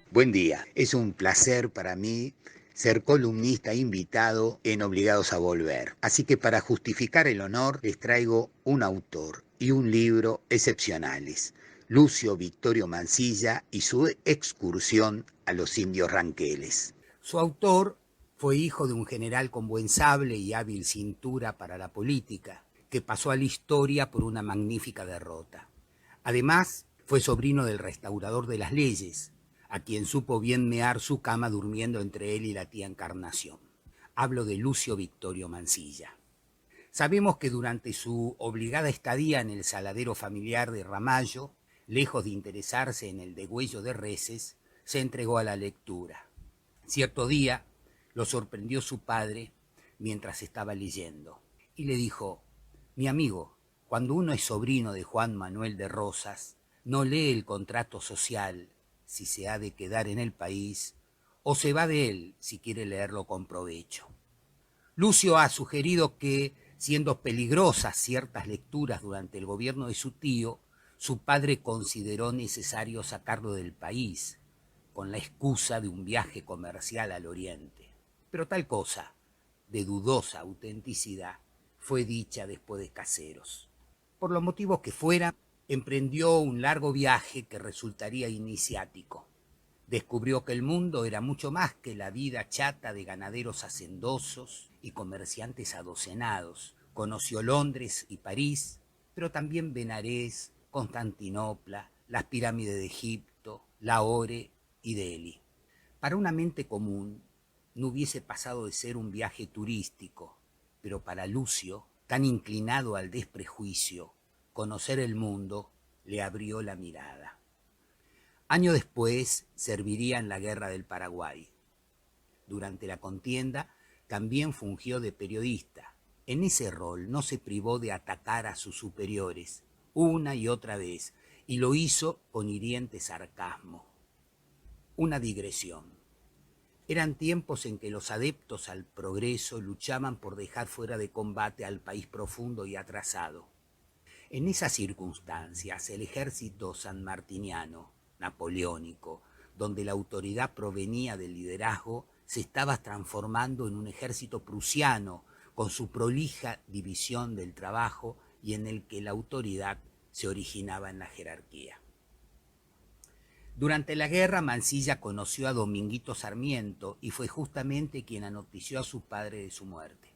Buen día, es un placer para mí ser columnista invitado en Obligados a Volver. Así que para justificar el honor les traigo un autor y un libro excepcionales, Lucio Victorio Mansilla y su excursión a los indios ranqueles. Su autor fue hijo de un general con buen sable y hábil cintura para la política, que pasó a la historia por una magnífica derrota. Además, fue sobrino del restaurador de las leyes, a quien supo bien mear su cama durmiendo entre él y la tía Encarnación. Hablo de Lucio Victorio Mansilla. Sabemos que durante su obligada estadía en el saladero familiar de Ramallo, lejos de interesarse en el degüello de reses, se entregó a la lectura. Cierto día lo sorprendió su padre mientras estaba leyendo y le dijo: «Mi amigo, cuando uno es sobrino de Juan Manuel de Rosas, no lee el contrato social si se ha de quedar en el país, o se va de él si quiere leerlo con provecho». Lucio ha sugerido que, siendo peligrosas ciertas lecturas durante el gobierno de su tío, su padre consideró necesario sacarlo del país, con la excusa de un viaje comercial al Oriente. Pero tal cosa, de dudosa autenticidad, fue dicha después de Caseros. Por los motivos que fuera, emprendió un largo viaje que resultaría iniciático. Descubrió que el mundo era mucho más que la vida chata de ganaderos hacendosos y comerciantes adocenados. Conoció Londres y París, pero también Benarés, Constantinopla, las pirámides de Egipto, Lahore y Delhi. Para una mente común, no hubiese pasado de ser un viaje turístico, pero para Lucio, tan inclinado al desprejuicio, conocer el mundo le abrió la mirada. Años después serviría en la Guerra del Paraguay. Durante la contienda también fungió de periodista. En ese rol no se privó de atacar a sus superiores una y otra vez, y lo hizo con hiriente sarcasmo. Una digresión. Eran tiempos en que los adeptos al progreso luchaban por dejar fuera de combate al país profundo y atrasado. En esas circunstancias, el ejército sanmartiniano, napoleónico, donde la autoridad provenía del liderazgo, se estaba transformando en un ejército prusiano, con su prolija división del trabajo y en el que la autoridad se originaba en la jerarquía. Durante la guerra, Mansilla conoció a Dominguito Sarmiento y fue justamente quien anotició a su padre de su muerte.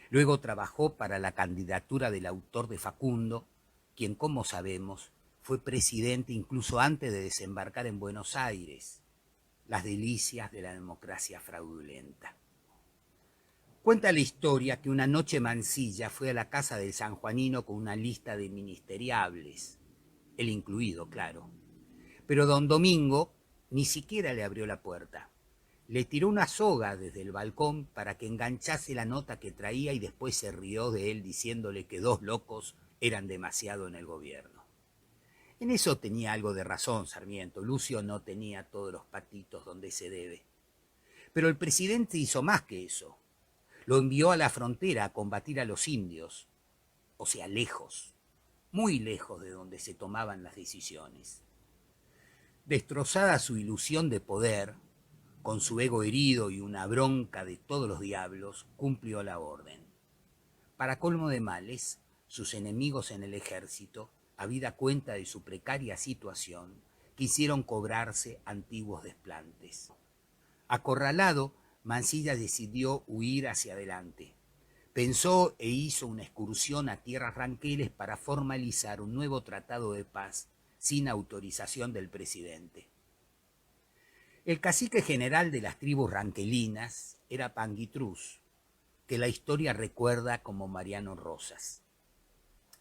Luego trabajó para la candidatura del autor de Facundo, quien, como sabemos, fue presidente incluso antes de desembarcar en Buenos Aires. Las delicias de la democracia fraudulenta. Cuenta la historia que una noche Mansilla fue a la casa del sanjuanino con una lista de ministeriables, él incluido, claro. Pero don Domingo ni siquiera le abrió la puerta. Le tiró una soga desde el balcón para que enganchase la nota que traía y después se rió de él diciéndole que 2 locos eran demasiado en el gobierno. En eso tenía algo de razón Sarmiento. Lucio no tenía todos los patitos donde se debe. Pero el presidente hizo más que eso. Lo envió a la frontera a combatir a los indios. O sea, lejos, muy lejos de donde se tomaban las decisiones. Destrozada su ilusión de poder, con su ego herido y una bronca de todos los diablos, cumplió la orden. Para colmo de males, sus enemigos en el ejército, habida cuenta de su precaria situación, quisieron cobrarse antiguos desplantes. Acorralado, Mansilla decidió huir hacia adelante. Pensó e hizo una excursión a tierras ranqueles para formalizar un nuevo tratado de paz sin autorización del presidente. El cacique general de las tribus ranquelinas era Panguitrús, que la historia recuerda como Mariano Rosas.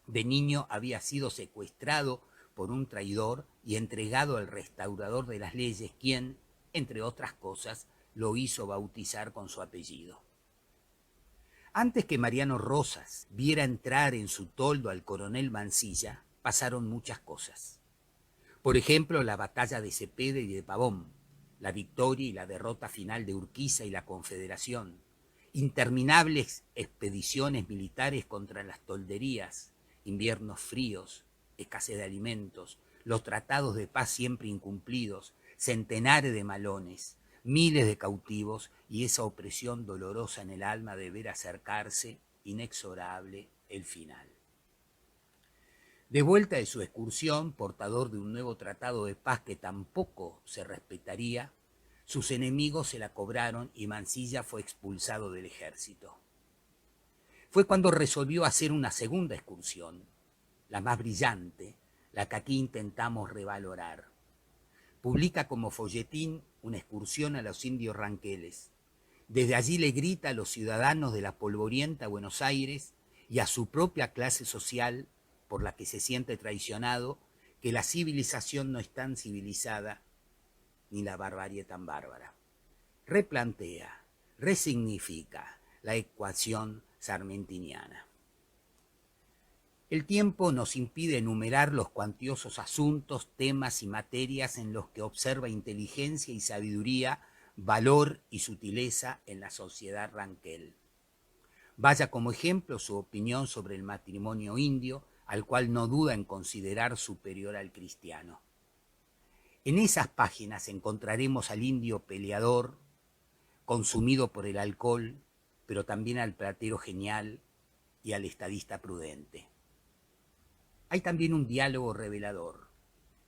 De niño había sido secuestrado por un traidor y entregado al restaurador de las leyes, quien, entre otras cosas, lo hizo bautizar con su apellido. Antes que Mariano Rosas viera entrar en su toldo al coronel Mansilla, pasaron muchas cosas. Por ejemplo, la batalla de Cepeda y de Pavón, la victoria y la derrota final de Urquiza y la Confederación, interminables expediciones militares contra las tolderías, inviernos fríos, escasez de alimentos, los tratados de paz siempre incumplidos, centenares de malones, miles de cautivos y esa opresión dolorosa en el alma de ver acercarse, inexorable, el final. De vuelta de su excursión, portador de un nuevo tratado de paz que tampoco se respetaría, sus enemigos se la cobraron y Mansilla fue expulsado del ejército. Fue cuando resolvió hacer una segunda excursión, la más brillante, la que aquí intentamos revalorar. Publica como folletín una excursión a los indios ranqueles. Desde allí le grita a los ciudadanos de la polvorienta Buenos Aires y a su propia clase social, por la que se siente traicionado, que la civilización no es tan civilizada ni la barbarie tan bárbara. Replantea, resignifica la ecuación sarmentiniana. El tiempo nos impide enumerar los cuantiosos asuntos, temas y materias en los que observa inteligencia y sabiduría, valor y sutileza en la sociedad ranquel. Vaya como ejemplo su opinión sobre el matrimonio indio, al cual no duda en considerar superior al cristiano. En esas páginas encontraremos al indio peleador, consumido por el alcohol, pero también al platero genial y al estadista prudente. Hay también un diálogo revelador.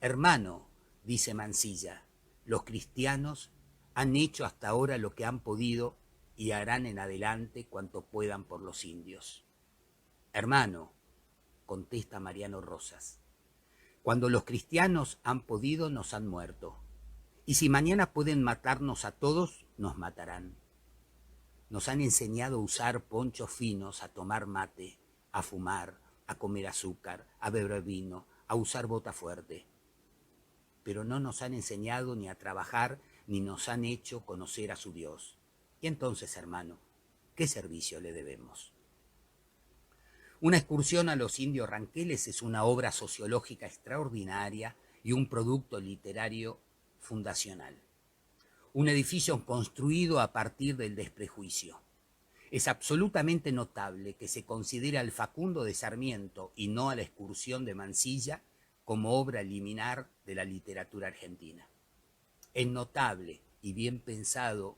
Hermano, dice Mansilla, los cristianos han hecho hasta ahora lo que han podido y harán en adelante cuanto puedan por los indios. Hermano, contesta Mariano Rosas, cuando los cristianos han podido nos han muerto, y si mañana pueden matarnos a todos, nos matarán. Nos han enseñado a usar ponchos finos, a tomar mate, a fumar, a comer azúcar, a beber vino, a usar bota fuerte. Pero no nos han enseñado ni a trabajar, ni nos han hecho conocer a su Dios. Y entonces, hermano, ¿qué servicio le debemos? Una excursión a los indios ranqueles es una obra sociológica extraordinaria y un producto literario fundacional. Un edificio construido a partir del desprejuicio. Es absolutamente notable que se considere al Facundo de Sarmiento y no a la excursión de Mansilla como obra liminar de la literatura argentina. Es notable y bien pensado,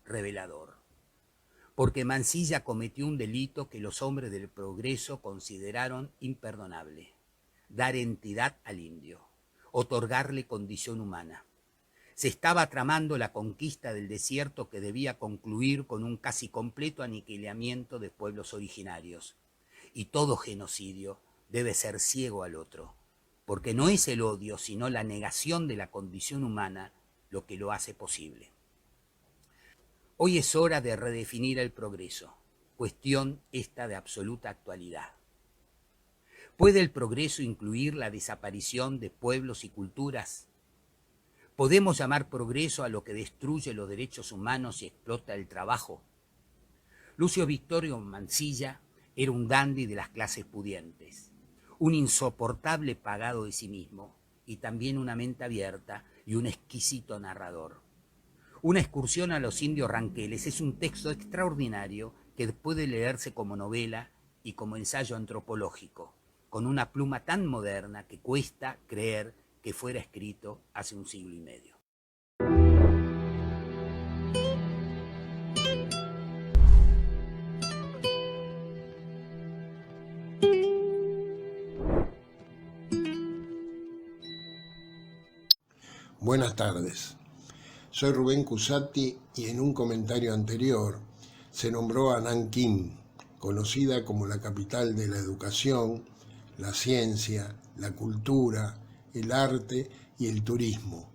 revelador. Porque Mansilla cometió un delito que los hombres del progreso consideraron imperdonable: dar entidad al indio, otorgarle condición humana. Se estaba tramando la conquista del desierto que debía concluir con un casi completo aniquilamiento de pueblos originarios. Y todo genocidio debe ser ciego al otro, porque no es el odio, sino la negación de la condición humana lo que lo hace posible. Hoy es hora de redefinir el progreso, cuestión esta de absoluta actualidad. ¿Puede el progreso incluir la desaparición de pueblos y culturas? ¿Podemos llamar progreso a lo que destruye los derechos humanos y explota el trabajo? Lucio Victorio Mansilla era un dandy de las clases pudientes, un insoportable pagado de sí mismo y también una mente abierta y un exquisito narrador. Una excursión a los indios ranqueles es un texto extraordinario que puede leerse como novela y como ensayo antropológico, con una pluma tan moderna que cuesta creer que fuera escrito hace un siglo y medio. Buenas tardes. Soy Rubén Cusatti y en un comentario anterior se nombró a Nankín, conocida como la capital de la educación, la ciencia, la cultura, el arte y el turismo,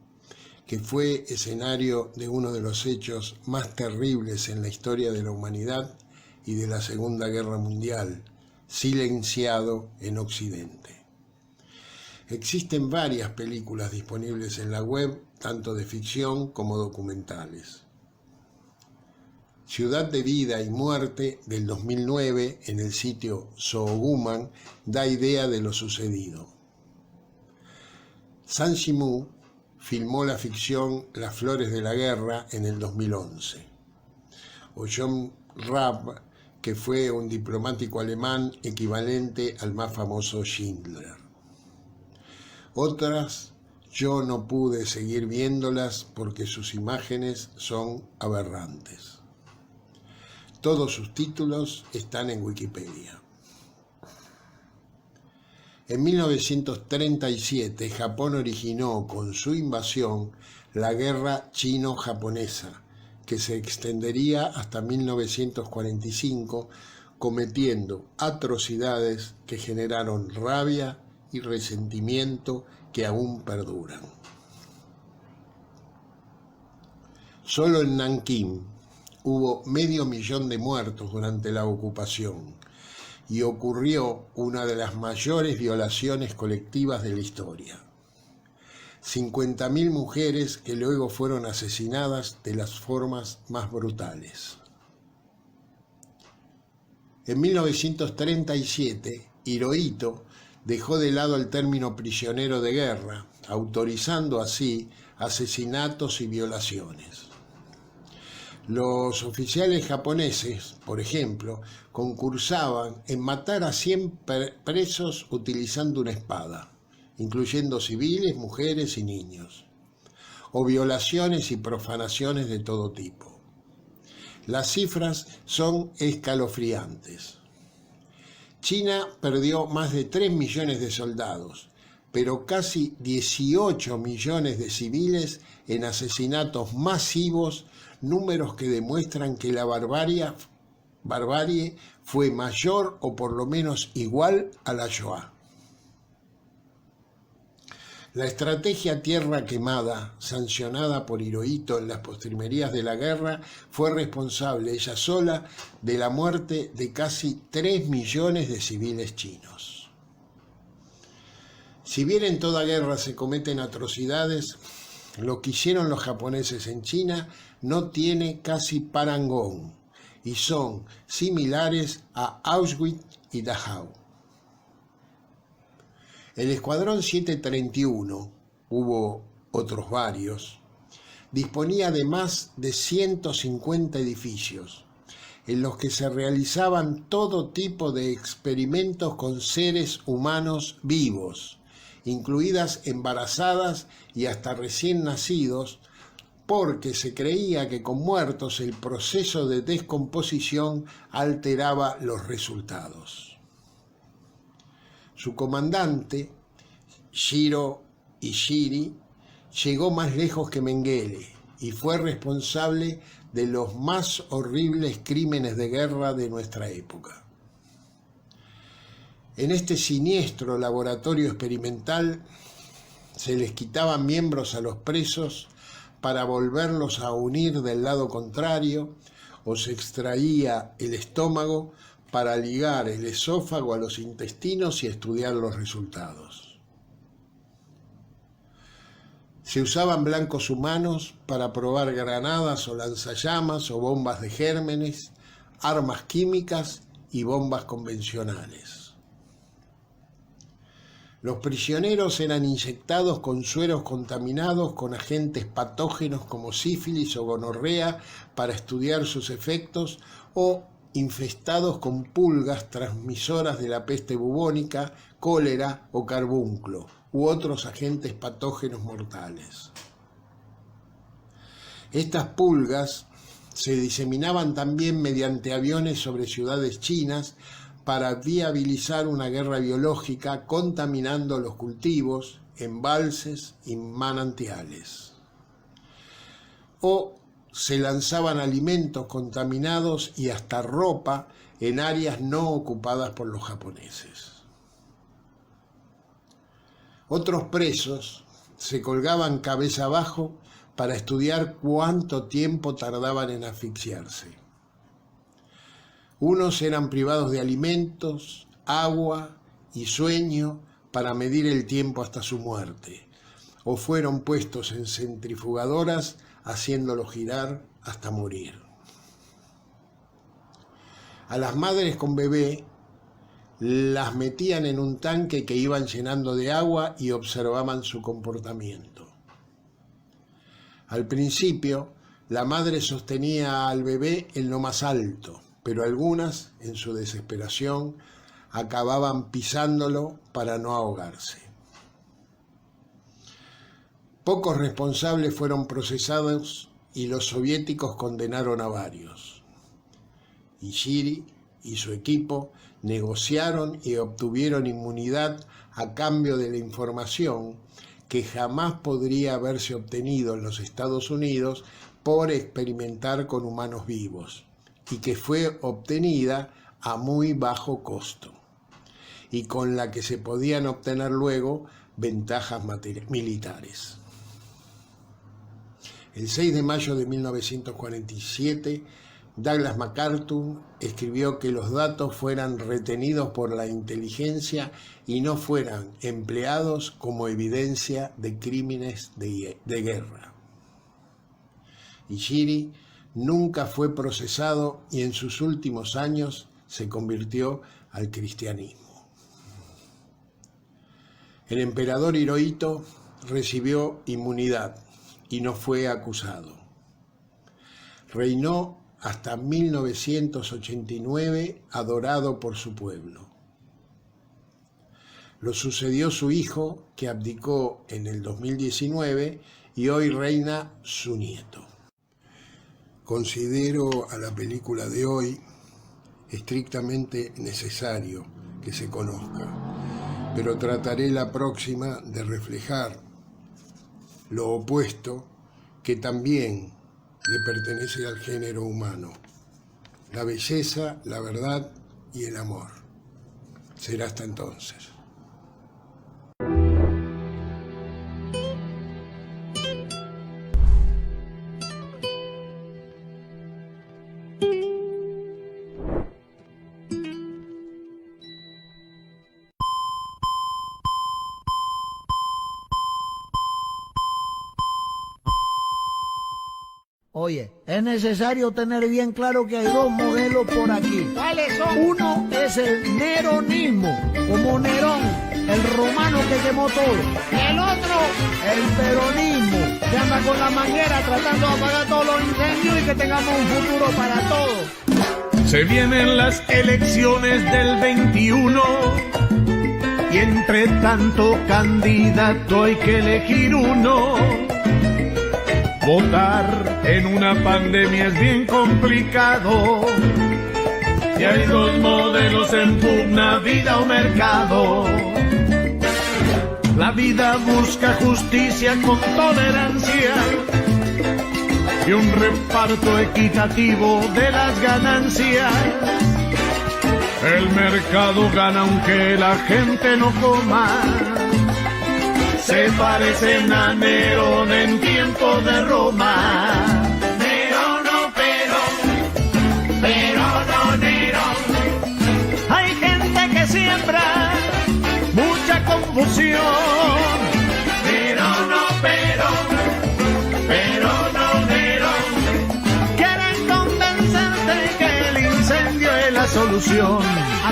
que fue escenario de uno de los hechos más terribles en la historia de la humanidad y de la Segunda Guerra Mundial, silenciado en Occidente. Existen varias películas disponibles en la web, tanto de ficción como documentales. Ciudad de Vida y Muerte del 2009 en el sitio Sooguman da idea de lo sucedido. Zhang Yimou filmó la ficción Las Flores de la Guerra en el 2011. O John Raab, que fue un diplomático alemán equivalente al más famoso Schindler. Otras yo no pude seguir viéndolas porque sus imágenes son aberrantes. Todos sus títulos están en Wikipedia. En 1937, Japón originó con su invasión la Guerra Chino-Japonesa, que se extendería hasta 1945, cometiendo atrocidades que generaron rabia y resentimiento que aún perduran. Solo en Nankín hubo 500.000 de muertos durante la ocupación y ocurrió una de las mayores violaciones colectivas de la historia. 50.000 mujeres que luego fueron asesinadas de las formas más brutales. En 1937, Hirohito dejó de lado el término prisionero de guerra, autorizando así asesinatos y violaciones. Los oficiales japoneses, por ejemplo, concursaban en matar a 100 presos utilizando una espada, incluyendo civiles, mujeres y niños, o violaciones y profanaciones de todo tipo. Las cifras son escalofriantes. China perdió más de 3 millones de soldados, pero casi 18 millones de civiles en asesinatos masivos, números que demuestran que la barbarie fue mayor o por lo menos igual a la Shoah. La estrategia tierra quemada, sancionada por Hirohito en las postrimerías de la guerra, fue responsable ella sola de la muerte de casi 3 millones de civiles chinos. Si bien en toda guerra se cometen atrocidades, lo que hicieron los japoneses en China no tiene casi parangón y son similares a Auschwitz y Dachau. El Escuadrón 731, hubo otros varios, disponía de más de 150 edificios, en los que se realizaban todo tipo de experimentos con seres humanos vivos, incluidas embarazadas y hasta recién nacidos, porque se creía que con muertos el proceso de descomposición alteraba los resultados. Su comandante, Shiro Ishii, llegó más lejos que Mengele y fue responsable de los más horribles crímenes de guerra de nuestra época. En este siniestro laboratorio experimental se les quitaban miembros a los presos para volverlos a unir del lado contrario, o se extraía el estómago para ligar el esófago a los intestinos y estudiar los resultados. Se usaban blancos humanos para probar granadas o lanzallamas o bombas de gérmenes, armas químicas y bombas convencionales. Los prisioneros eran inyectados con sueros contaminados con agentes patógenos como sífilis o gonorrea para estudiar sus efectos, o infestados con pulgas transmisoras de la peste bubónica, cólera o carbunclo, u otros agentes patógenos mortales. Estas pulgas se diseminaban también mediante aviones sobre ciudades chinas para viabilizar una guerra biológica, contaminando los cultivos, embalses y manantiales. O se lanzaban alimentos contaminados y hasta ropa en áreas no ocupadas por los japoneses. Otros presos se colgaban cabeza abajo para estudiar cuánto tiempo tardaban en asfixiarse. Unos eran privados de alimentos, agua y sueño para medir el tiempo hasta su muerte, o fueron puestos en centrifugadoras haciéndolos girar hasta morir. A las madres con bebé las metían en un tanque que iban llenando de agua y observaban su comportamiento. Al principio, la madre sostenía al bebé en lo más alto, pero algunas, en su desesperación, acababan pisándolo para no ahogarse. Pocos responsables fueron procesados y los soviéticos condenaron a varios. Ishiri y su equipo negociaron y obtuvieron inmunidad a cambio de la información que jamás podría haberse obtenido en los Estados Unidos por experimentar con humanos vivos y que fue obtenida a muy bajo costo y con la que se podían obtener luego ventajas militares. El 6 de mayo de 1947, Douglas MacArthur escribió que los datos fueran retenidos por la inteligencia y no fueran empleados como evidencia de crímenes de guerra. Ishiri nunca fue procesado y en sus últimos años se convirtió al cristianismo. El emperador Hirohito recibió inmunidad y no fue acusado. Reinó hasta 1989 adorado por su pueblo. Lo sucedió su hijo, que abdicó en el 2019 y hoy reina su nieto. Considero a la película de hoy estrictamente necesario que se conozca, pero trataré la próxima de reflejar lo opuesto que también le pertenece al género humano: la belleza, la verdad y el amor. Será hasta entonces. Oye, es necesario tener bien claro que hay dos modelos por aquí. ¿Cuáles son? Uno es el neronismo, como Nerón, el romano que quemó todo. Y el otro, el peronismo, que anda con la manguera tratando de apagar todos los incendios y que tengamos un futuro para todos. Se vienen las elecciones del 21 y entre tanto candidato hay que elegir uno. Votar en una pandemia es bien complicado. Y hay dos modelos en pugna, vida o mercado. La vida busca justicia con tolerancia y un reparto equitativo de las ganancias. El mercado gana aunque la gente no coma. Se parecen a Nerón en tiempo de Roma. Nerón no pero no Nerón. Hay gente que siembra mucha confusión. Nerón no pero no Nerón. Quieren convencerte que el incendio es la solución.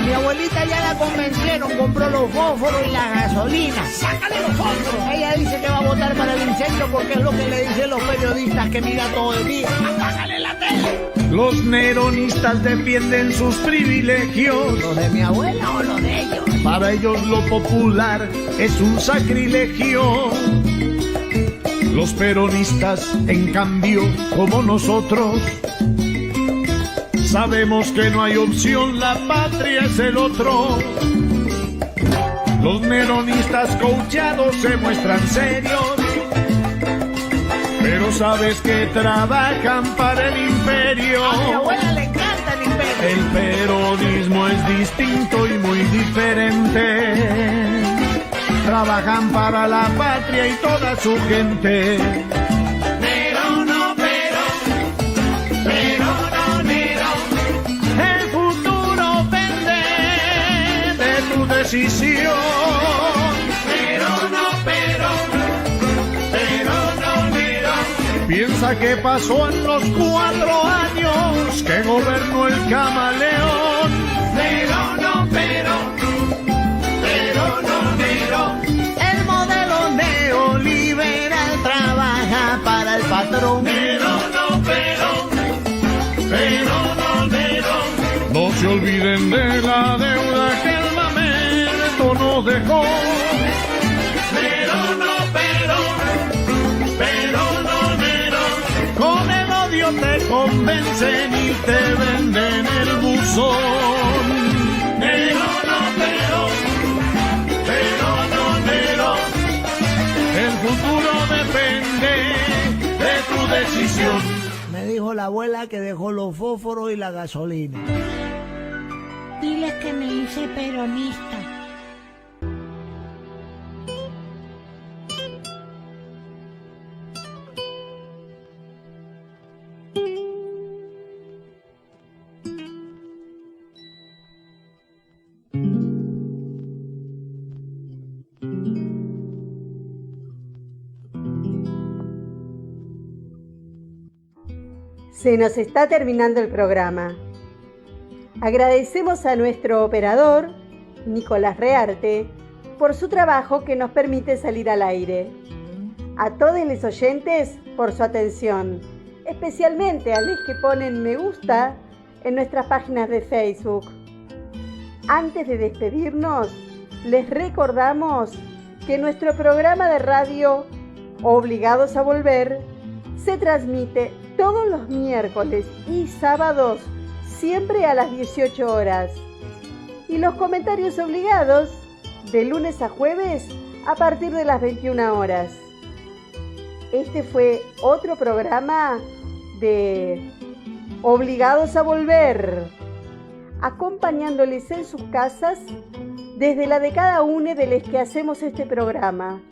a mi abuelita ya la convencieron, compró los fósforos y la gasolina. ¡Sácale los fósforos! Ella dice que va a votar para el incendio porque es lo que le dicen los periodistas que mira todo el día. ¡Apágale la tele! Los neronistas defienden sus privilegios. ¿Los de mi abuela o los de ellos? Para ellos lo popular es un sacrilegio. Los peronistas, en cambio, como nosotros, sabemos que no hay opción, la patria es el otro. Los neronistas coachados se muestran serios, pero sabes que trabajan para el imperio. A mi abuela le encanta el imperio. El peronismo es distinto y muy diferente. Trabajan para la patria y toda su gente. Pero no, el futuro pende de tu decisión. Piensa que pasó en los 4 años que gobernó el camaleón. Pero no, el modelo neoliberal trabaja para el patrón. No se olviden de la deuda que el Mamerto nos dejó. Con el odio te convencen y te venden el buzón. El futuro depende de tu decisión. Me dijo la abuela que dejó los fósforos y la gasolina. Dile que me hice peronista. Se nos está terminando el programa. Agradecemos a nuestro operador, Nicolás Rearte, por su trabajo que nos permite salir al aire. A todos los oyentes por su atención, especialmente a los que ponen me gusta en nuestras páginas de Facebook. Antes de despedirnos, les recordamos que nuestro programa de radio, Obligados a Volver, se transmite todos los miércoles y sábados, siempre a las 18 horas. Y los comentarios obligados, de lunes a jueves, a partir de las 21 horas. Este fue otro programa de Obligados a Volver, acompañándoles en sus casas desde la de cada uno de los que hacemos este programa,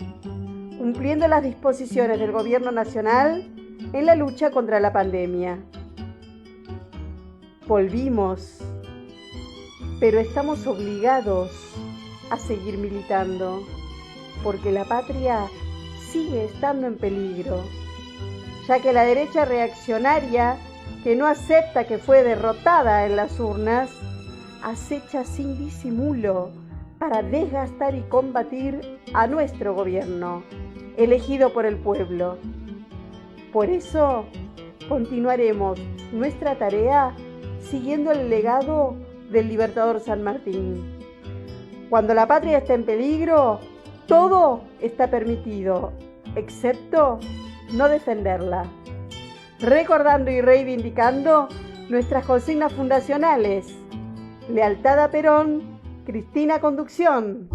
cumpliendo las disposiciones del Gobierno Nacional en la lucha contra la pandemia. Volvimos, pero estamos obligados a seguir militando, porque la patria sigue estando en peligro, ya que la derecha reaccionaria, que no acepta que fue derrotada en las urnas, acecha sin disimulo para desgastar y combatir a nuestro gobierno, elegido por el pueblo. Por eso, continuaremos nuestra tarea siguiendo el legado del Libertador San Martín. Cuando la patria está en peligro, todo está permitido, excepto no defenderla. Recordando y reivindicando nuestras consignas fundacionales: lealtad a Perón, Cristina Conducción.